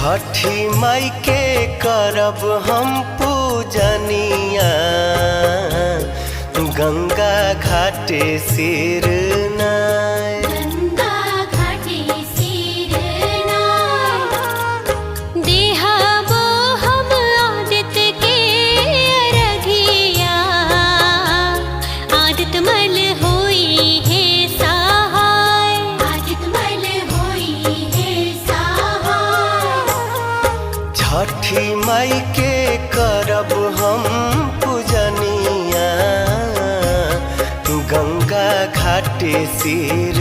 छठी माई के करब हम पूजनिया, गंगा घाटे सिर नाय। गंगा घाटे सिर नाय। देहबो हम आदित्य के अरघिया, आदित्य मल होई है सहाय। आदित्य मल होई है सहाय। छठी माई के करब हम पूजनिया, गंगा घाटे सिर